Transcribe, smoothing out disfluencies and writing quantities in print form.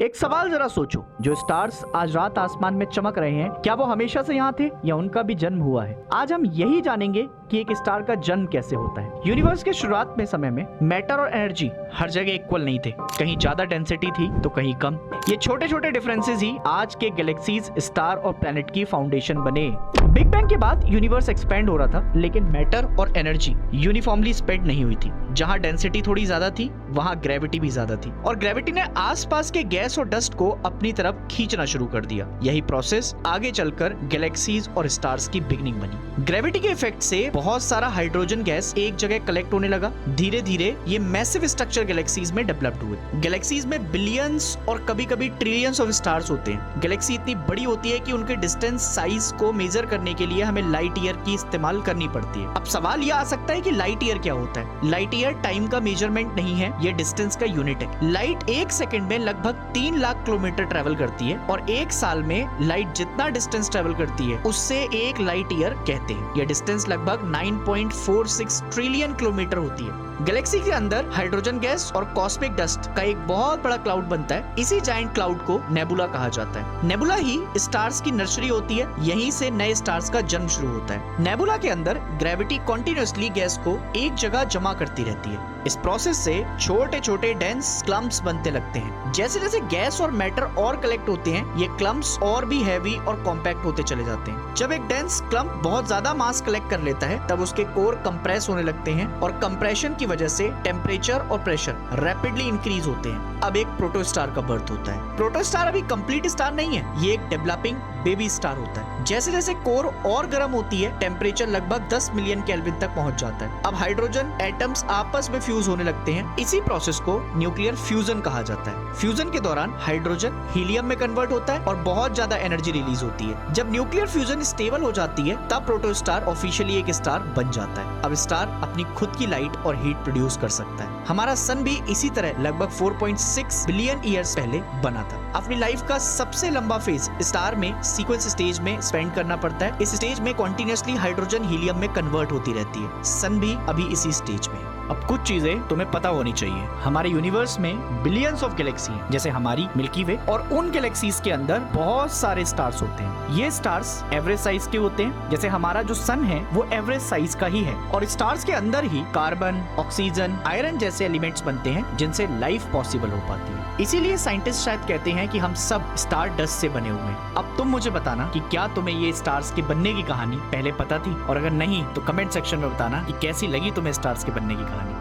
एक सवाल जरा सोचो, जो स्टार्स आज रात आसमान में चमक रहे हैं, क्या वो हमेशा से यहाँ थे या उनका भी जन्म हुआ है? आज हम यही जानेंगे कि एक स्टार का जन्म कैसे होता है। यूनिवर्स के शुरुआत में समय में मैटर और एनर्जी हर जगह इक्वल नहीं थे, कहीं ज्यादा डेंसिटी थी तो कहीं कम। ये छोटे छोटे डिफरेंसेस ही आज के गैलेक्सीज, स्टार और प्लैनेट की फाउंडेशन बने। बिग बैंग के बाद यूनिवर्स एक्सपेंड हो रहा था, लेकिन मैटर और एनर्जी यूनिफॉर्मली स्प्रेड नहीं हुई थी। जहाँ डेंसिटी थोड़ी ज्यादा थी वहाँ ग्रेविटी भी ज्यादा थी, और ग्रेविटी ने आसपास के गैस और डस्ट को अपनी तरफ खींचना शुरू कर दिया। यही प्रोसेस आगे चलकर गैलेक्सीज और स्टार्स की बिगनिंग बनी। ग्रेविटी के इफेक्ट से बहुत सारा हाइड्रोजन गैस एक जगह कलेक्ट होने लगा। धीरे धीरे ये मैसिव स्ट्रक्चर गैलेक्सीज में डेवलप्ड हुए। गैलेक्सीज में बिलियंस और कभी कभी ट्रिलियंस ऑफ स्टार्स होते हैं। गैलेक्सी इतनी बड़ी होती है कि उनके डिस्टेंस साइज को मेजर करने के लिए हमें लाइट ईयर की इस्तेमाल करनी पड़ती है। अब सवाल यह आ सकता है कि लाइट ईयर क्या होता है? लाइट ईयर टाइम का मेजरमेंट नहीं है, ये डिस्टेंस का यूनिट है। लाइट एक सेकंड में लगभग 3 लाख किलोमीटर ट्रेवल करती है, और एक साल में लाइट जितना डिस्टेंस ट्रेवल करती है उससे एक लाइट ईयर कहते हैं। यह डिस्टेंस लगभग 9.46 ट्रिलियन किलोमीटर होती है। गैलेक्सी के अंदर हाइड्रोजन गैस और कॉस्मिक डस्ट का एक बहुत बड़ा क्लाउड बनता है। इसी जायंट क्लाउड को नेबुला कहा जाता है। नेबुला ही स्टार्स की नर्सरी होती है, यहीं से नए स्टार्स का जन्म शुरू होता है। नेबुला के अंदर ग्रेविटी कॉन्टिन्यूअसली गैस को एक जगह जमा करती रहती है। इस प्रोसेस से छोटे छोटे डेंस क्लम्प्स बनते लगते हैं। जैसे जैसे गैस और मैटर और कलेक्ट होते हैं, ये क्लम्प्स और भी हैवी और कॉम्पैक्ट होते चले जाते हैं। जब एक डेंस क्लम्प बहुत ज्यादा मास कलेक्ट कर लेता है, तब उसके कोर कंप्रेस होने लगते हैं, और कंप्रेशन की वजह से टेम्परेचर और प्रेशर रैपिडली इंक्रीज होते हैं। अब एक प्रोटोस्टार का बर्थ होता है। प्रोटोस्टार अभी कंप्लीट स्टार नहीं है, ये एक डेवलपिंग बेबी स्टार होता है। जैसे जैसे कोर और गर्म होती है, टेम्परेचर लगभग 10 मिलियन केल्विन तक पहुंच जाता है। अब हाइड्रोजन एटम्स आपस में फ्यूज होने लगते हैं। इसी प्रोसेस को न्यूक्लियर फ्यूजन कहा जाता है। फ्यूजन के दौरान हाइड्रोजन हीलियम में कन्वर्ट होता है और बहुत ज्यादा एनर्जी रिलीज होती है। जब न्यूक्लियर फ्यूजन स्टेबल हो जाती है, तब प्रोटोस्टार ऑफिशियली एक स्टार बन जाता है। अब स्टार अपनी खुद की लाइट और हीट प्रोड्यूस कर सकता है। हमारा सन भी इसी तरह लगभग 4.6 बिलियन ईयर्स पहले बना था। अपनी लाइफ का सबसे लंबा फेज स्टार में सीक्वेंस स्टेज में स्पेंड करना पड़ता है। इस स्टेज में कॉन्टिन्यूअसली हाइड्रोजन हीलियम में कन्वर्ट होती रहती है। सन भी अभी इसी स्टेज में है। अब कुछ चीजें तुम्हें पता होनी चाहिए। हमारे यूनिवर्स में बिलियंस ऑफ गैलेक्सी हैं, जैसे हमारी मिल्की वे, और उन गैलेक्सीज के अंदर बहुत सारे स्टार्स होते हैं। ये स्टार्स एवरेज साइज के होते हैं, जैसे हमारा जो सन है वो एवरेज साइज का ही है। और स्टार्स के अंदर ही कार्बन, ऑक्सीजन, आयरन जैसे एलिमेंट्स बनते हैं, जिनसे लाइफ पॉसिबल हो पाती है। इसीलिए साइंटिस्ट शायद कहते हैं कि हम सब स्टार डस्ट से बने हुए हैं। अब तुम मुझे बताना कि क्या तुम्हें ये स्टार्स के बनने की कहानी पहले पता थी, और अगर नहीं तो कमेंट सेक्शन में बताना कि कैसी लगी तुम्हें स्टार्स के बनने की कहानी।